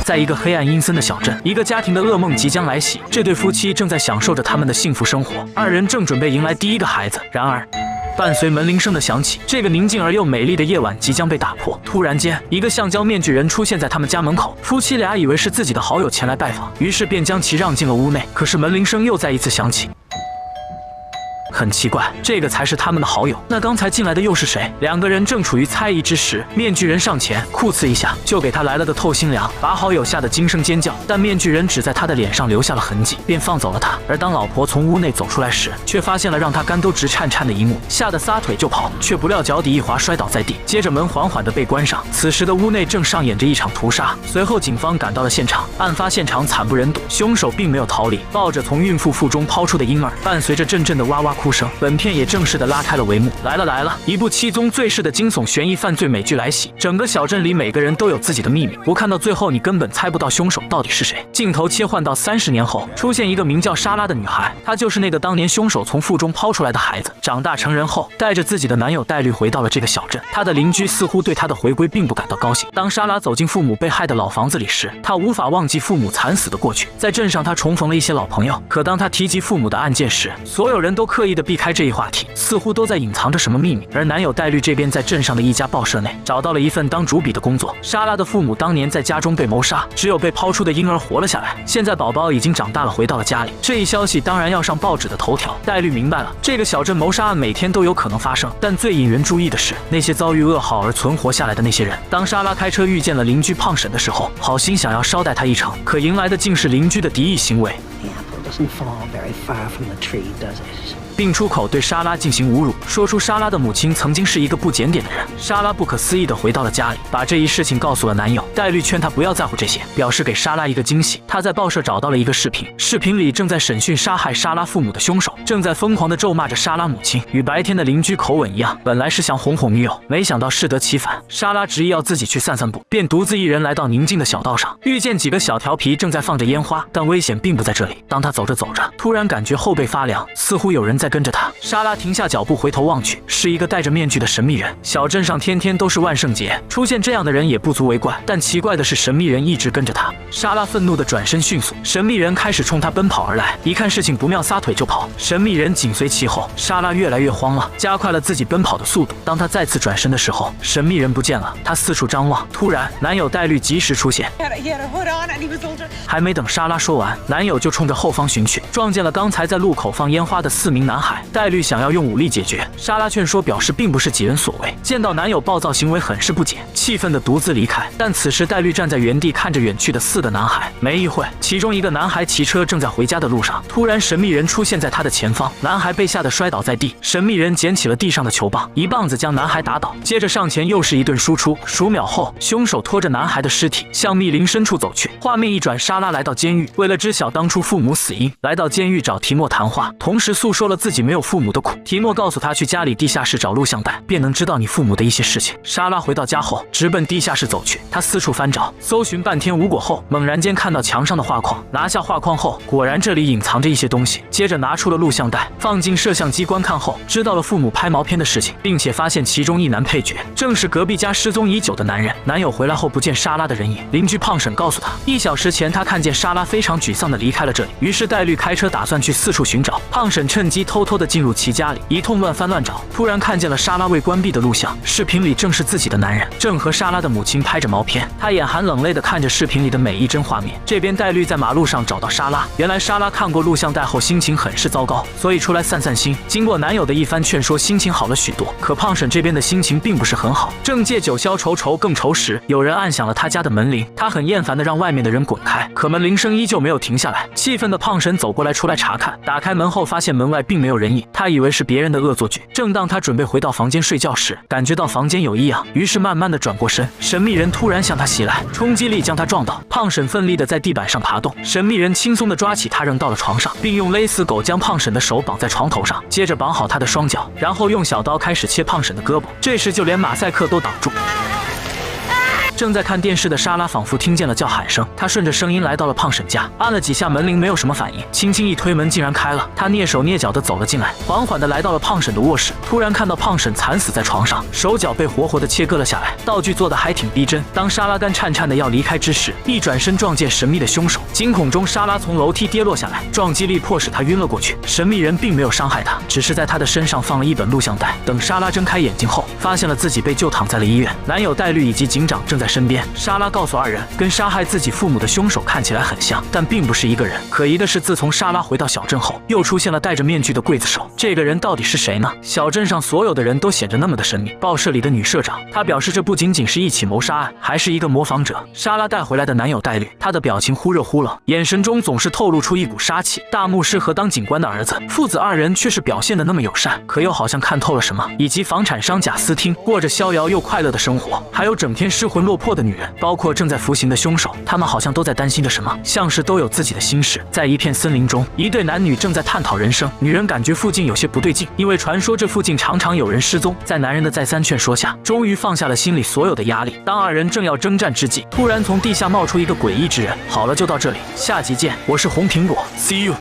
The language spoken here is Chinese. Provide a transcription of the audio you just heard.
在一个黑暗阴森的小镇，一个家庭的噩梦即将来袭。这对夫妻正在享受着他们的幸福生活，二人正准备迎来第一个孩子。然而，伴随门铃声的响起，这个宁静而又美丽的夜晚即将被打破。突然间，一个橡胶面具人出现在他们家门口，夫妻俩以为是自己的好友前来拜访，于是便将其让进了屋内。可是门铃声又再一次响起。很奇怪，这个才是他们的好友，那刚才进来的又是谁？两个人正处于猜疑之时，面具人上前，酷刺一下就给他来了个透心凉，把好友吓得惊声尖叫。但面具人只在他的脸上留下了痕迹，便放走了他。而当老婆从屋内走出来时，却发现了让他肝都直颤颤的一幕，吓得撒腿就跑，却不料脚底一滑摔倒在地，接着门缓缓地被关上。此时的屋内正上演着一场屠杀。随后警方赶到了现场，案发现场惨不忍睹，凶手并没有逃离，抱着从孕妇腹中抛出的婴儿，伴随着阵阵的哇哇哭声，本片也正式的拉开了帷幕。来了，一部七宗罪式的惊悚悬疑犯罪美剧来袭。整个小镇里每个人都有自己的秘密，不看到最后你根本猜不到凶手到底是谁。镜头切换到30年后，出现一个名叫莎拉的女孩，她就是那个当年凶手从腹中抛出来的孩子。长大成人后，带着自己的男友戴绿回到了这个小镇。她的邻居似乎对她的回归并不感到高兴。当莎拉走进父母被害的老房子里时，她无法忘记父母惨死的过去。在镇上，她重逢了一些老朋友，可当她提及父母的案件时，所有人都刻意的避开这一话题，似乎都在隐藏着什么秘密。而男友戴绿这边在镇上的一家报社内找到了一份当主笔的工作。莎拉的父母当年在家中被谋杀，只有被抛出的婴儿活了下来。现在宝宝已经长大了，回到了家里。这一消息当然要上报纸的头条。戴绿明白了，这个小镇谋杀案每天都有可能发生，但最引人注意的是那些遭遇噩耗而存活下来的那些人。当莎拉开车遇见了邻居胖婶的时候，好心想要捎带她一程，可迎来的竟是邻居的敌意行为，并出口对莎拉进行侮辱，说出莎拉的母亲曾经是一个不检点的人。莎拉不可思议地回到了家里，把这一事情告诉了男友。戴绿劝她不要在乎这些，表示给莎拉一个惊喜。她在报社找到了一个视频，视频里正在审讯杀害莎拉父母的凶手，正在疯狂地咒骂着莎拉母亲，与白天的邻居口吻一样。本来是想哄哄女友，没想到适得其反。莎拉执意要自己去散散步，便独自一人来到宁静的小道上，遇见几个小调皮正在放着烟花，但危险并不在这里。当她走着走着，突然感觉后背发凉，似乎有人在跟着她。莎拉停下脚步，回头望去，是一个戴着面具的神秘人。小镇上天天都是万圣节，出现这样的人也不足为怪，但奇怪的是神秘人一直跟着她。莎拉愤怒地转身迅速，神秘人开始冲她奔跑而来，一看事情不妙，撒腿就跑，神秘人紧随其后。莎拉越来越慌了，加快了自己奔跑的速度。当她再次转身的时候，神秘人不见了，她四处张望。突然，男友戴绿及时出现，还没等莎拉说完，男友就冲着后方寻去，撞见了刚才在路口放烟花的4名男孩。戴绿想要用武力解决，莎拉劝说表示并不是己人所为。见到男友暴躁行为，很是不解，气愤地独自离开。但此时戴绿站在原地看着远去的4个男孩。没一会，其中一个男孩骑车正在回家的路上，突然神秘人出现在他的前方，男孩被吓得摔倒在地。神秘人捡起了地上的球棒，一棒子将男孩打倒，接着上前又是一顿输出。数秒后，凶手拖着男孩的尸体向密林深处走去。画面一转，莎拉来到监狱，为了知晓当初父母死因，来到监狱找提莫谈话，同时诉说了自己没有父母的苦。提莫告诉他去家里地下室找录像带，便能知道你父母的一些事情。莎拉回到家后，直奔地下室走去。她四处翻找，搜寻半天无果后，猛然间看到墙上的画框，拿下画框后，果然这里隐藏着一些东西。接着拿出了录像带，放进摄像机观看后，知道了父母拍毛片的事情，并且发现其中一男配角正是隔壁家失踪已久的男人。男友回来后不见莎拉的人影，邻居胖婶告诉他，1小时前他看见莎拉非常沮丧地离开了这里。于是戴绿开车打算去四处寻找，胖婶趁机偷偷地进入其家里，一通乱翻乱找，突然看见了莎拉未关闭的录像，视频里正是自己的男人，正和莎拉的母亲拍着毛片。他眼含冷泪地看着视频里的每一帧画面。这边戴绿在马路上找到莎拉，原来莎拉看过录像带后心情很是糟糕，所以出来散散心。经过男友的一番劝说，心情好了许多。可胖婶这边的心情并不是很好，正借酒消愁，愁更愁时，有人按响了他家的门铃。他很厌烦地让外面的人滚开，可门铃声依旧没有停下来。气愤的胖婶走过来出来查看，打开门后发现门外并没有人影，他以为是别人的恶作剧。正当他准备回到房间睡觉时，感觉到房间有异样，于是慢慢地转过身，神秘人突然向他袭来，冲击力将他撞倒。胖婶奋力地在地板上爬动，神秘人轻松地抓起他扔到了床上，并用勒死狗将胖婶的手绑在床头上，接着绑好他的双脚，然后用小刀开始切胖婶的胳膊。这时就连马赛克都挡住。正在看电视的莎拉仿佛听见了叫喊声，她顺着声音来到了胖婶家，按了几下门铃，没有什么反应，轻轻一推门，竟然开了。她蹑手蹑脚地走了进来，缓缓地来到了胖婶的卧室，突然看到胖婶惨死在床上，手脚被活活地切割了下来，道具做得还挺逼真。当莎拉干颤颤的要离开之时，一转身撞见神秘的凶手，惊恐中莎拉从楼梯跌落下来，撞击力迫使她晕了过去。神秘人并没有伤害她，只是在她的身上放了一本录像带。等莎拉睁开眼睛后，发现了自己被救躺在了医院，男友戴律以及警长正在身边。莎拉告诉二人，跟杀害自己父母的凶手看起来很像，但并不是一个人。可疑的是，自从莎拉回到小镇后，又出现了戴着面具的刽子手。这个人到底是谁呢？小镇上所有的人都显着那么的神秘。报社里的女社长，她表示这不仅仅是一起谋杀案，还是一个模仿者。莎拉带回来的男友戴律，他的表情忽热忽冷，眼神中总是透露出一股杀气。大牧师和当警官的儿子，父子二人却是表现得那么友善，可又好像看透了什么。以及房产商贾斯汀过着逍遥又快乐的生活，还有整天失魂落魄的女人，包括正在服刑的凶手，他们好像都在担心着什么，像是都有自己的心事。在一片森林中，一对男女正在探讨人生。女人感觉附近有些不对劲，因为传说这附近常常有人失踪。在男人的再三劝说下，终于放下了心里所有的压力。当二人正要征战之际，突然从地下冒出一个诡异之人。好了，就到这里，下集见，我是红苹果 ，See you。